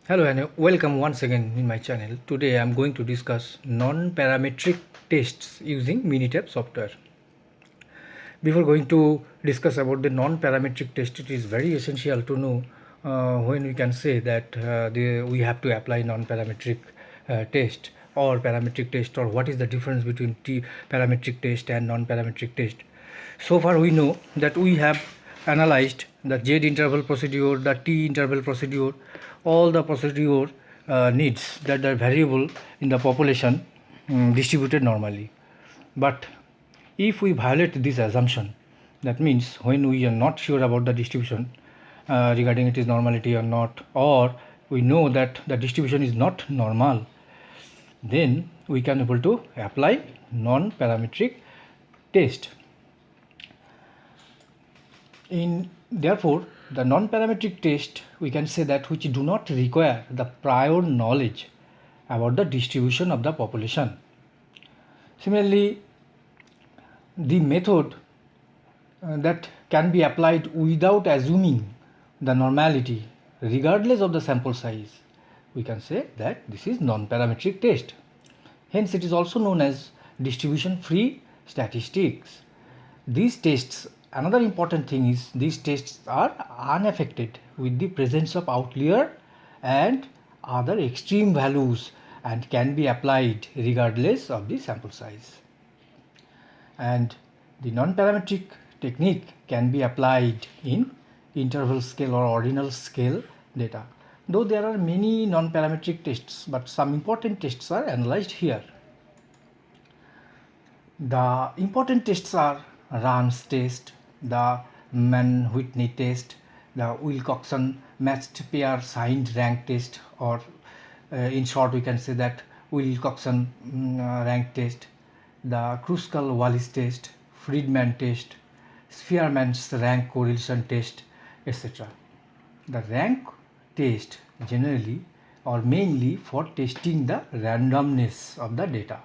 Hello and welcome once again in my channel. Today I am going to discuss non-parametric tests using Minitab software. Before going to discuss about the non-parametric test, it is very essential to know when we can say that we have to apply non-parametric test or parametric test, or what is the difference between parametric test and non-parametric test. So far we know that we have analyzed the Z interval procedure, the T interval procedure, all the procedure needs that are variable in the population distributed normally. But if we violate this assumption, that means when we are not sure about the distribution regarding it is normality or not, or we know that the distribution is not normal, then we can able to apply non-parametric test. Therefore, the non-parametric test, we can say that which do not require the prior knowledge about the distribution of the population. Similarly, the method that can be applied without assuming the normality regardless of the sample size, we can say that this is non-parametric test. Hence, it is also known as distribution-free statistics. These tests, another important thing is these tests are unaffected with the presence of outlier and other extreme values and can be applied regardless of the sample size. And the non-parametric technique can be applied in interval scale or ordinal scale data. Though there are many non-parametric tests, but some important tests are analyzed here. The important tests are Rance test, the MannWhitney test, the Wilcoxon matched pair signed rank test, or in short we can say that Wilcoxon rank test, the Koskalwallis test, Friedmans test, Spearman's rank correlation test, etc. The rank test generally or mainly for testing the randomness of the data.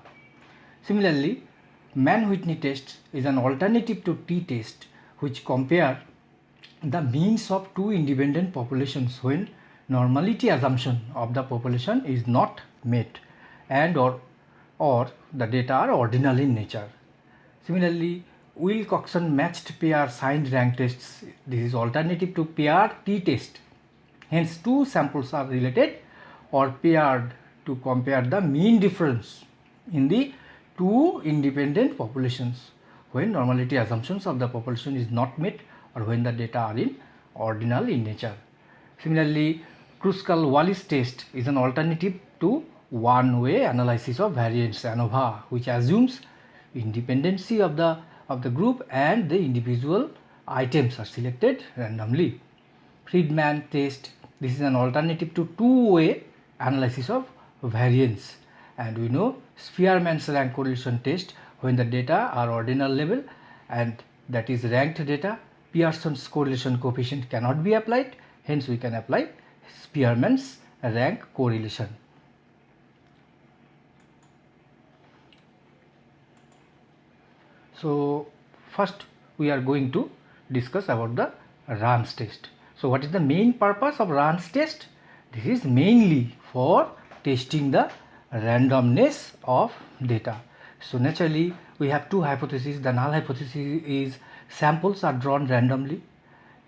Similarly, MannWhitney test is an alternative to t-test which compare the means of two independent populations when normality assumption of the population is not met and or the data are ordinal in nature. Similarly, Wilcoxon matched pair signed rank tests, this is alternative to pair t-test. Hence, two samples are related or paired to compare the mean difference in the two independent populations when normality assumptions of the population is not met or when the data are in ordinal in nature. Similarly, Koskalwallis test is an alternative to one-way analysis of variance ANOVA, which assumes independency of the group and the individual items are selected randomly. Friedmans test, this is an alternative to two-way analysis of variance, and we know Spearman's rank correlation test when the data are ordinal level and that is ranked data, Pearson's correlation coefficient cannot be applied, hence we can apply Spearman's rank correlation. So first we are going to discuss about the Rance test. So what is the main purpose of Rance test? This is mainly for testing the randomness of data. So naturally we have two hypotheses. The null hypothesis is samples are drawn randomly.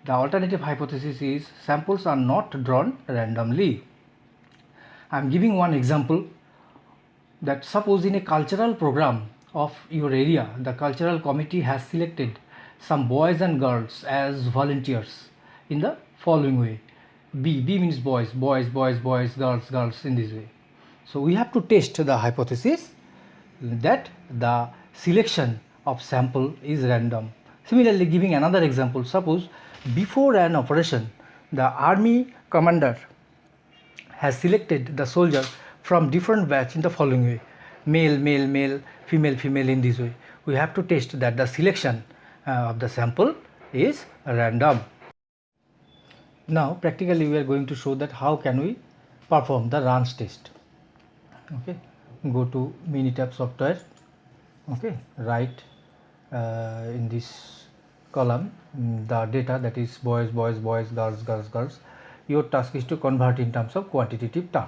The alternative hypothesis is samples are not drawn randomly. I am giving one example, that suppose in a cultural program of your area, the cultural committee has selected some boys and girls as volunteers in the following way. B means boys, girls in this way. So we have to test the hypothesis that the selection of sample is random. Similarly, giving another example, suppose before an operation the army commander has selected the soldier from different batch in the following way: male, female in this way. We have to test that the selection of the sample is random. Now practically we are going to show that how can we perform the Rance test. Okay, go to Minitab Software. Okay, write in this column the data, that is boys, girls. your task is to convert in terms of quantitative term.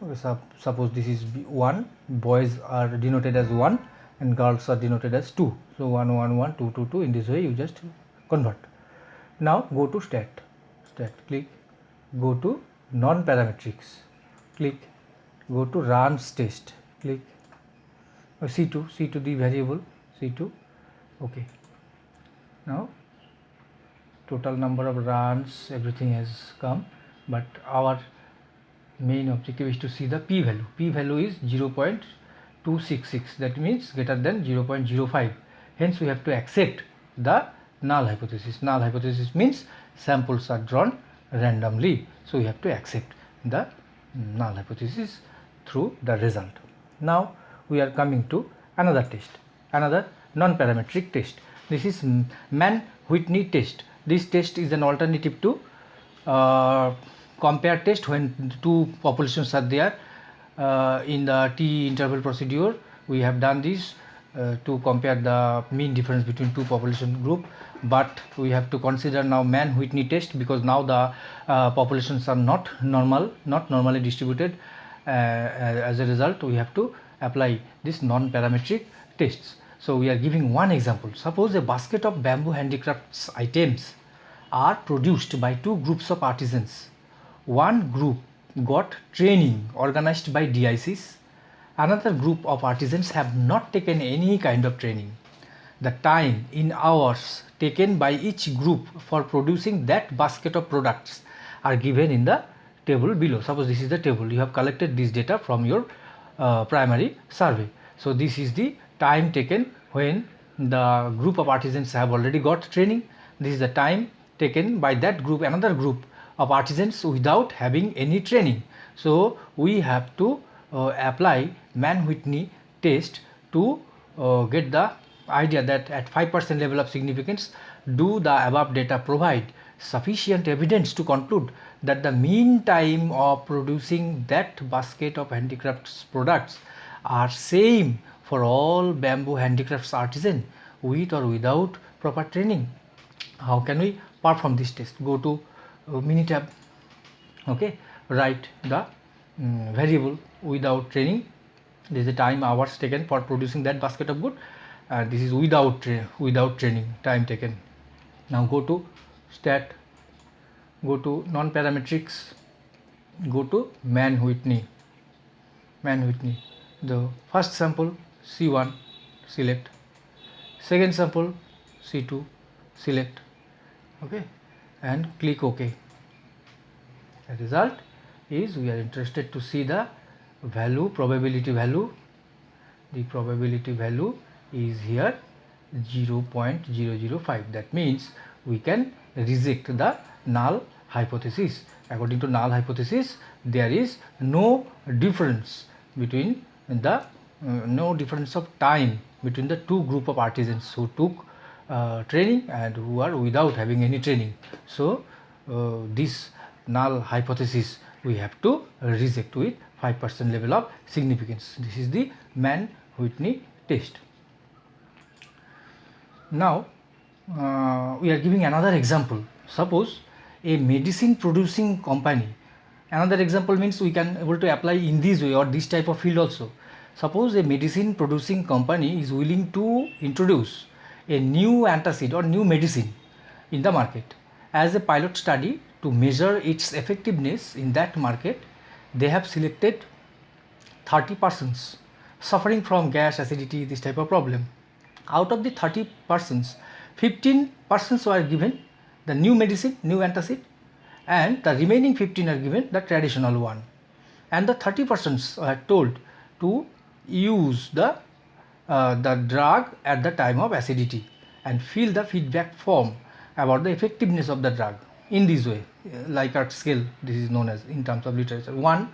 Okay, suppose this is 1, boys are denoted as 1 and girls are denoted as 2. So 1 1 1 2 2 2, in this way you just convert. Now go to stat, click, go to non-parametrics, click, go to Rance test, click, C2 the variable C2. Okay, now total number of runs, everything has come, but our main objective is to see the p-value. P-value is 0.266, that means greater than 0.05. Hence we have to accept the null hypothesis. Null hypothesis means samples are drawn randomly, so we have to accept the null hypothesis through the result. Now we are coming to another test, another non-parametric test. This is MannWhitney test. This test is an alternative to compare test when two populations are there. In the T interval procedure, we have done this to compare the mean difference between two population group, but we have to consider now MannWhitney test, because now the populations are not normally distributed. As a result, we have to apply this non-parametric tests. So we are giving one example. Suppose a basket of bamboo handicrafts items are produced by two groups of artisans. One group got training organized by DICs. Another group of artisans have not taken any kind of training. The time in hours taken by each group for producing that basket of products are given in the table below. Suppose this is the table. You have collected this data from your primary survey. So this is the time taken when the group of artisans have already got training. This is the time taken by that group, another group of artisans without having any training. So we have to apply MannWhitney test to get the idea that at 5% level of significance, do the above data provide sufficient evidence to conclude that the mean time of producing that basket of handicrafts products are same for all bamboo handicrafts artisan with or without proper training. How can we perform this test? Go to Minitab, okay, write the variable without training. This is the time hours taken for producing that basket of good, and this is without training time taken. Now go to stat, go to non-parametrics, go to MannWhitney. The first sample C1, select. Second sample C2, select. Okay, and click OK. The result is we are interested to see the value, probability value. The probability value is here 0.005. That means we can reject the null hypothesis. According to null hypothesis, there is no difference between the no difference of time between the two group of artisans who took training and who are without having any training. So this null hypothesis we have to reject with 5% level of significance. This is the MannWhitney test. Now we are giving another example. Suppose a medicine producing company. Another example means we can able to apply in this way or this type of field also. Suppose a medicine producing company is willing to introduce a new antacid or new medicine in the market. As a pilot study to measure its effectiveness in that market, they have selected 30 persons suffering from gas, acidity, this type of problem. Out of the 30 persons, 15 persons were given the new medicine, new antacid, and the remaining 15 are given the traditional one. And the 30 persons are told to use the drug at the time of acidity and fill the feedback form about the effectiveness of the drug in this way. Likert scale, this is known as in terms of literature. 1,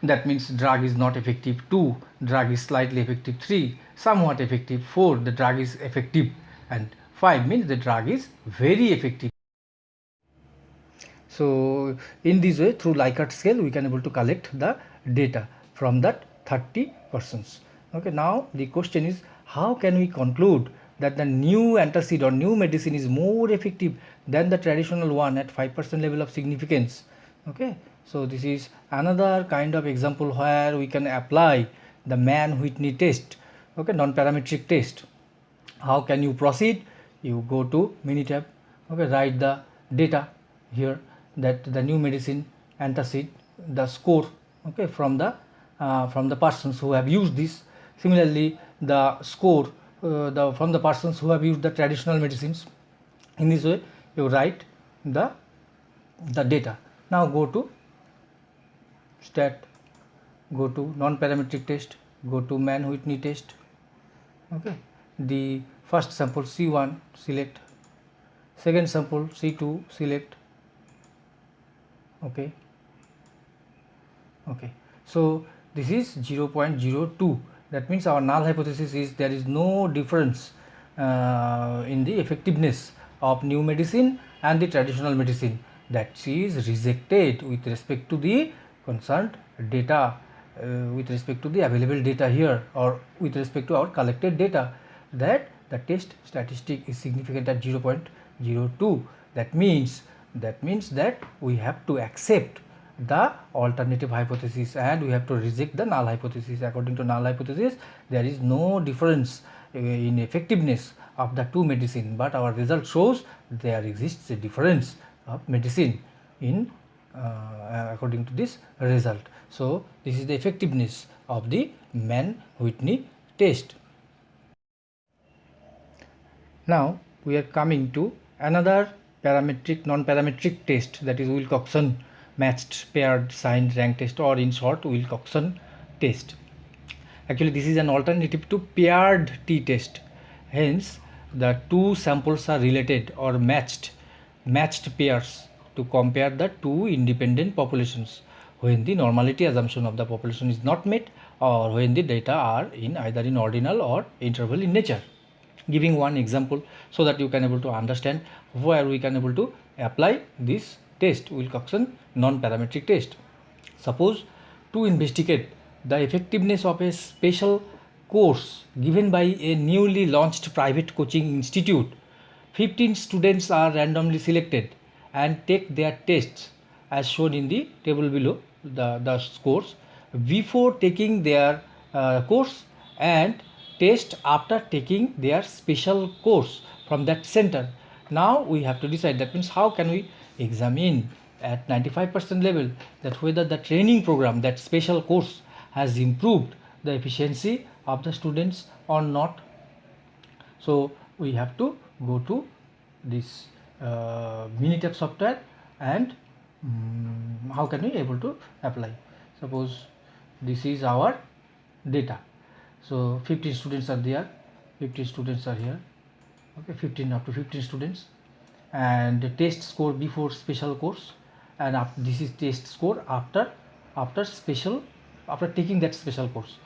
that means drug is not effective. 2, drug is slightly effective. 3, somewhat effective. 4, the drug is effective. And 5 means the drug is very effective. So in this way, through Likert scale, we can able to collect the data from that 30 persons. Okay, now the question is, how can we conclude that the new antacid or new medicine is more effective than the traditional one at 5% level of significance? Okay, so this is another kind of example where we can apply the Mann-Whitney test, okay, non-parametric test. How can you proceed? You go to Minitab, okay, write the data here, that the new medicine antacid, the score, okay, from the persons who have used this. Similarly, the score from the persons who have used the traditional medicines. In this way you write the data. Now go to stat, go to non-parametric test, go to Mann-Whitney test. Okay, the first sample C1 select, second sample C2 select. Okay, so this is 0.02. that means our null hypothesis is there is no difference in the effectiveness of new medicine and the traditional medicine, that she is rejected with respect to the concerned data, with respect to the available data here, or with respect to our collected data, that the test statistic is significant at 0.02. that means that we have to accept the alternative hypothesis and we have to reject the null hypothesis. According to null hypothesis, there is no difference in effectiveness of the two medicine, but our result shows there exists a difference of medicine in according to this result. So this is the effectiveness of the Mann-Whitney test. Now we are coming to another parametric non-parametric test, that is Wilcoxon matched paired signed rank test, or in short Wilcoxon test. Actually this is an alternative to paired t-test. Hence the two samples are related or matched pairs to compare the two independent populations when the normality assumption of the population is not met, or when the data are in either in ordinal or interval in nature. Giving one example so that you can able to understand where we can able to apply this test, Wilcoxon non-parametric test. Suppose to investigate the effectiveness of a special course given by a newly launched private coaching institute, 15 students are randomly selected and take their tests as shown in the table below, the scores before taking their course and test after taking their special course from that center. Now we have to decide, that means how can we examine at 95% level that whether the training program, that special course, has improved the efficiency of the students or not. So we have to go to this Minitab software and how can we able to apply. Suppose this is our data. So 15 students are there, 50 students are here, okay, 15 up to 15 students, and the test score before special course, and after, this is test score after taking that special course.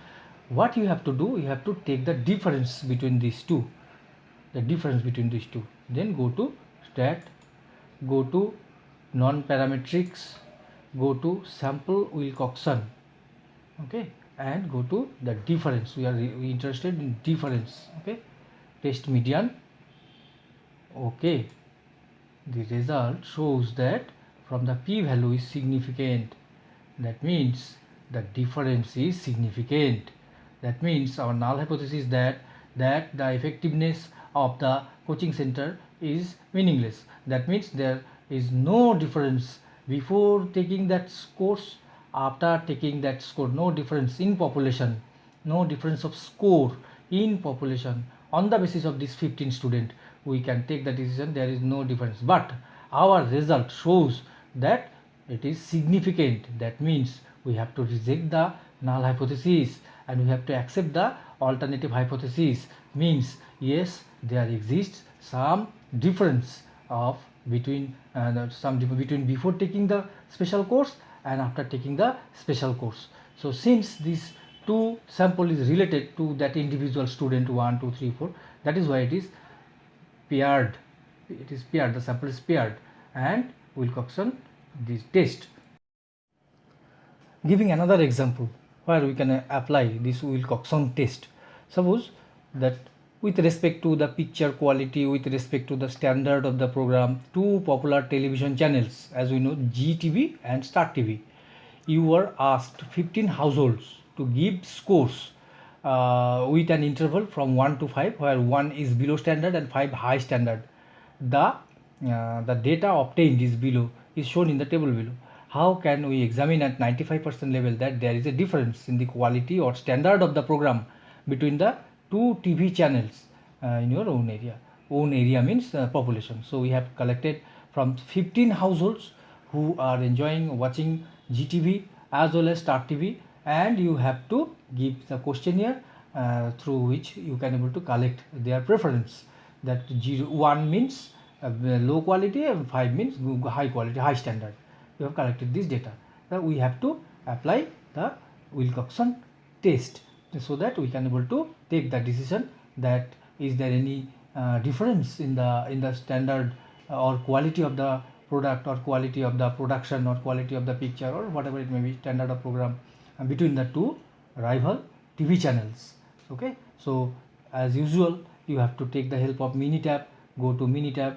What you have to do, you have to take the difference between these two, then go to stat, go to non-parametrics, go to sample Wilcoxon, okay, and go to the difference. We are interested in difference, okay, test median. Okay, the result shows that from the p-value is significant, that means the difference is significant. That means our null hypothesis that the effectiveness of the coaching center is meaningless. That means there is no difference before taking that course, after taking that score, no difference in population, no difference of score in population. On the basis of this 15 student, we can take the decision there is no difference, but our result shows that it is significant. That means we have to reject the null hypothesis and we have to accept the alternative hypothesis. Means yes, there exists some difference of between between before taking the special course and after taking the special course. So since this two sample is related to that individual student 1, 2, 3, 4, that is why it is paired. It is paired, the sample is paired, and Wilcoxon this test. Giving another example where we can apply this Wilcoxon test. Suppose that with respect to the picture quality, with respect to the standard of the program. Two popular television channels, as we know, GTV and Star TV. You were asked 15 households to give scores with an interval from 1 to 5, where 1 is below standard and 5 high standard. The data obtained is below, is shown in the table below. How can we examine at 95% level that there is a difference in the quality or standard of the program between the two TV channels in your own area? Own area means population. So we have collected from 15 households who are enjoying watching GTV as well as Star TV, and you have to give the questionnaire through which you can able to collect their preference. That 1 means low quality and 5 means high quality, high standard. You have collected this data. Now we have to apply the Wilcoxon test so that we can able to take the decision that is there any difference in the standard or quality of the product or quality of the production or quality of the picture or whatever it may be, standard of program between the two rival TV channels. Okay, so as usual you have to take the help of Minitab. Go to Minitab,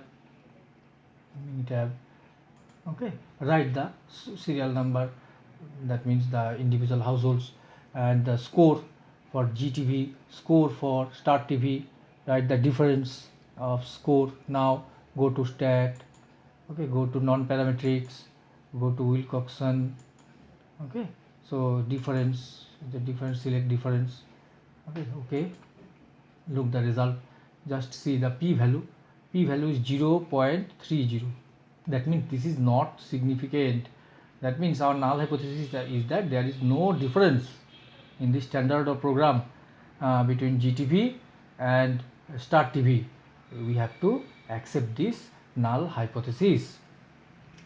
okay, write the serial number, that means the individual households, and the score for GTV, score for Star TV, write the difference of score. Now go to stat, okay, go to non-parametrics, go to Wilcoxon, okay, so difference, the difference, select difference, okay, look the result, just see the p-value is 0.30. that means this is not significant. That means our null hypothesis is that there is no difference in the standard of program between GTV and Star TV. We have to accept this null hypothesis.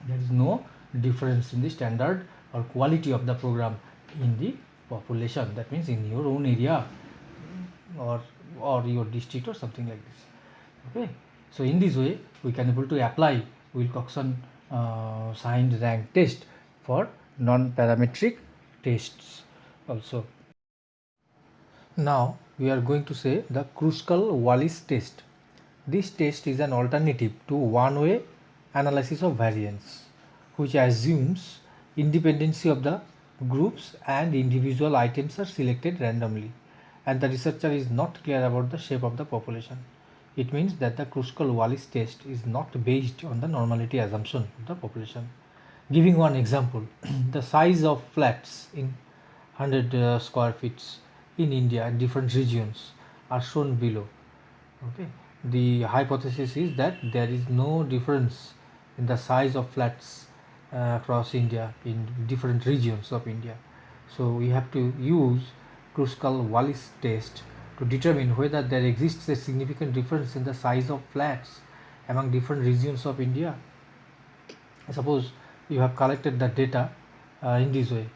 There is no difference in the standard or quality of the program in the population. That means in your own area or your district or something like this. Okay, so in this way we can able to apply Wilcoxon signed rank test for non-parametric tests also. Now we are going to say the Koskalwallis test. This test is an alternative to one-way analysis of variance, which assumes independency of the groups and individual items are selected randomly, and the researcher is not clear about the shape of the population. It means that the Koskalwallis test is not based on the normality assumption of the population. Giving one example, the size of flats in 100 square feet in India in different regions are shown below. Okay, the hypothesis is that there is no difference in the size of flats across India in different regions of India. So we have to use Koskalwallis test to determine whether there exists a significant difference in the size of flats among different regions of India. Suppose you have collected the data in this way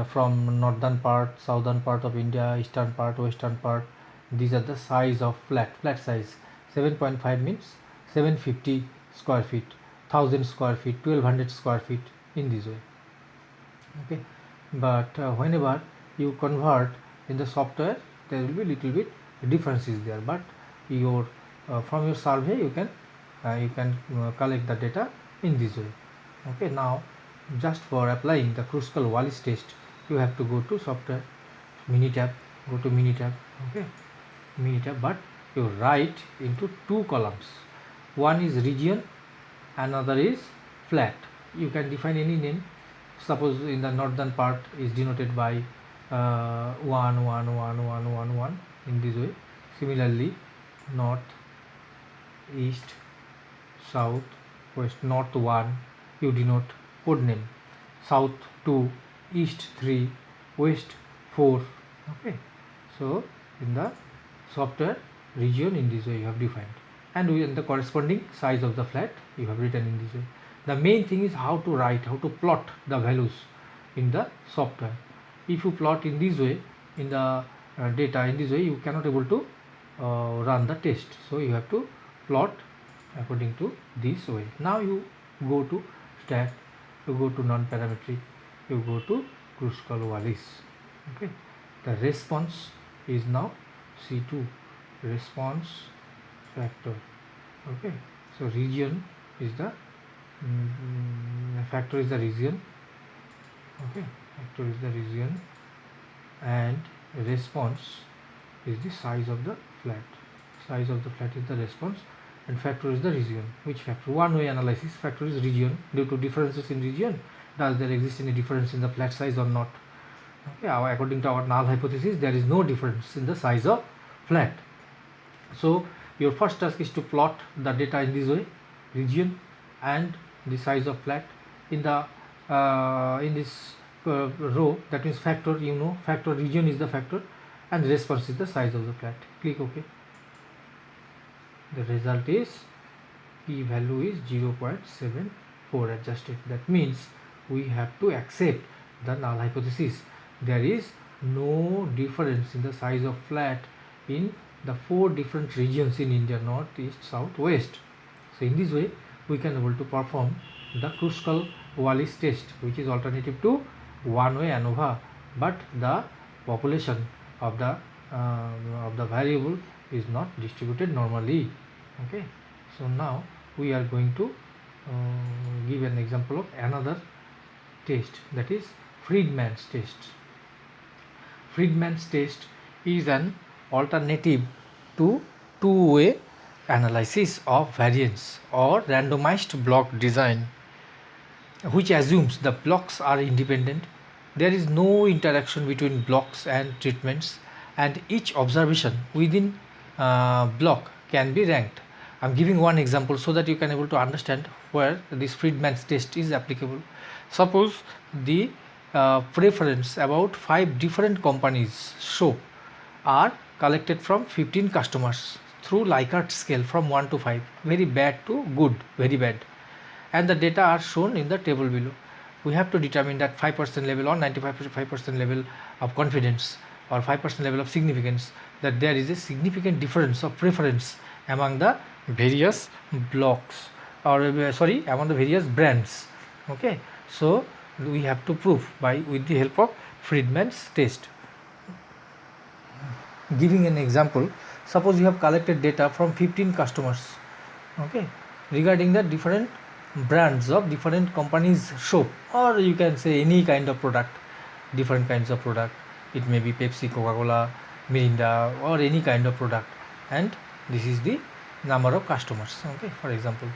from northern part, southern part of India, eastern part, western part. These are the size of flat size. 7.5 means 750 square feet, 1000 square feet, 1200 square feet, in this way. Okay, but whenever you convert in the software, there will be little bit differences there, but your from your survey you can collect the data in this way. Okay, now just for applying the Koskalwallis test, you have to go to software, Minitab, go to Minitab, okay, Minitab, but you write into two columns. One is region, another is flat. You can define any name. Suppose in the northern part is denoted by 1 1 1 1 1 1 in this way. Similarly, north, east, south, west. North 1 you denote code name, south 2, east 3, west 4. Okay, so in the software, region in this way you have defined, and in the corresponding size of the flat you have written in this way. The main thing is how to write, how to plot the values in the software. If you plot in this way in the data in this way, you cannot able to run the test. So you have to plot according to this way. Now you go to stat, you go to non-parametric, you go to Koskalwallis. Okay, the response is now C2. response factor. Okay, so region is the factor is the region. Okay, factor is the region, and response is the size of the flat. Size of the flat is the response, and factor is the region. Which factor? One way analysis, factor is region. Due to differences in region, does there exist any difference in the flat size or not? Okay, according to our null hypothesis, there is no difference in the size of flat. So your first task is to plot the data in this way, region and the size of flat in the in this row. That means factor, you know, factor region is the factor and response is the size of the flat. Click OK. The result is p value is 0.74 adjusted. That means we have to accept the null hypothesis. There is no difference in the size of flat in the 4 different regions in India: north, east, south, west. So in this way we can able to perform the Koskalwallis test, which is alternative to one-way ANOVA, but the population of the variable is not distributed normally. Okay, so now we are going to give an example of another test, that is Friedman's test. Friedman's test is an alternative to two-way analysis of variance or randomized block design, which assumes the blocks are independent. There is no interaction between blocks and treatments, and each observation within block can be ranked. I am giving one example so that you can able to understand where this Friedman's test is applicable. Suppose the preference about 5 different companies show are collected from 15 customers through Likert scale from 1 to 5, very bad to good, very bad, and the data are shown in the table below. We have to determine that 5% level or 95% level of confidence or 5% level of significance, that there is a significant difference of preference among the various blocks, or among the various brands. Okay, so we have to prove with the help of Friedman's test. Giving an example, suppose you have collected data from 15 customers, okay, regarding the different brands of different companies soap, or you can say any kind of product, different kinds of product. It may be Pepsi, Coca-Cola, Mirinda, or any kind of product, and this is the number of customers, okay, for example.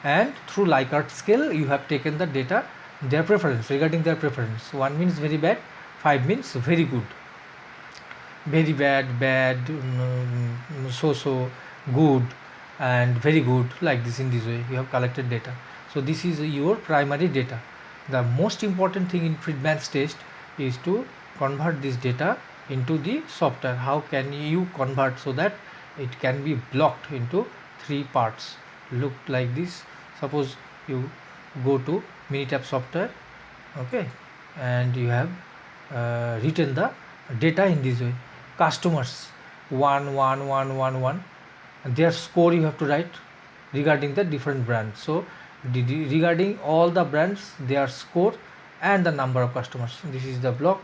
And through Likert scale you have taken the data, their preference, regarding their preference. 1 means very bad, 5 means very good, very bad, bad, so good, and very good, like this. In this way you have collected data. So this is your primary data. The most important thing in Friedman's test is to convert this data into the software. How can you convert so that it can be blocked into 3 parts? Look like this. Suppose you go to Minitab Software, okay, and you have written the data in this way. Customers 1 1 1 1 1, their score you have to write regarding the different brands. So regarding all the brands, their score and the number of customers. This is the block.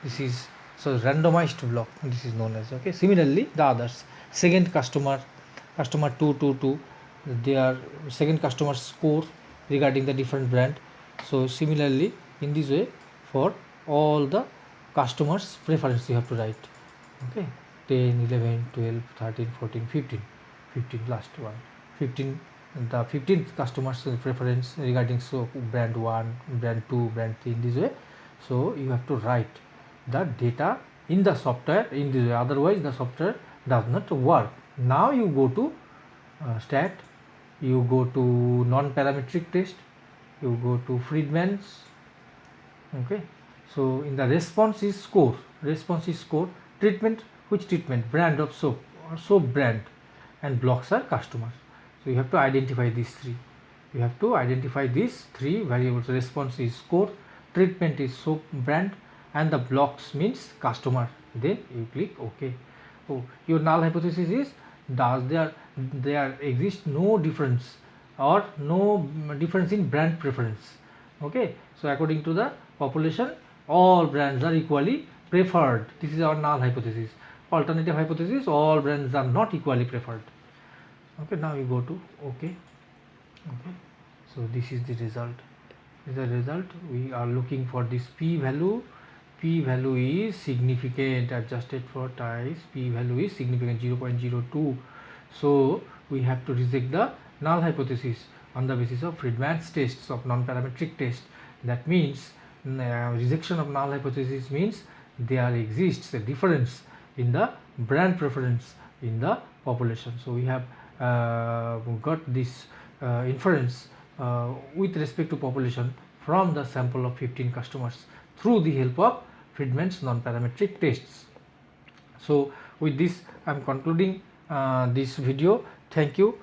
This is so randomized block, this is known as. Okay, similarly the others, second customer 222, their second customer score regarding the different brand. So similarly in this way for all the customers preference you have to write. Okay, 10 11 12 13 14 15 last one, 15, the 15th customers preference regarding so brand 1, brand 2, brand 3, in this way. So you have to write the data in the software in this way, otherwise the software does not work. Now you go to stat, you go to non-parametric test, you go to Friedman's. Okay, so in the response is score, treatment, which treatment, brand of soap or soap brand, and blocks are customers. So you have to identify these 3. You have to identify these 3 variables. Response is score, treatment is soap brand, and the blocks means customer. Then you click OK. So your null hypothesis is, does there exist no difference or no difference in brand preference. Okay, so according to the population all brands are equally preferred. This is our null hypothesis. alternative hypothesis, all brands are not equally preferred. Okay, now you go to okay. So this is the result. We are looking for this p value. P value is significant, adjusted for ties, p value is significant, 0.02. so we have to reject the null hypothesis on the basis of Friedmans tests of non-parametric test. That means rejection of null hypothesis means there exists a difference in the brand preference in the population. So we have got this inference with respect to population from the sample of 15 customers through the help of Friedmans non-parametric tests. So with this I am concluding this video. Thank you.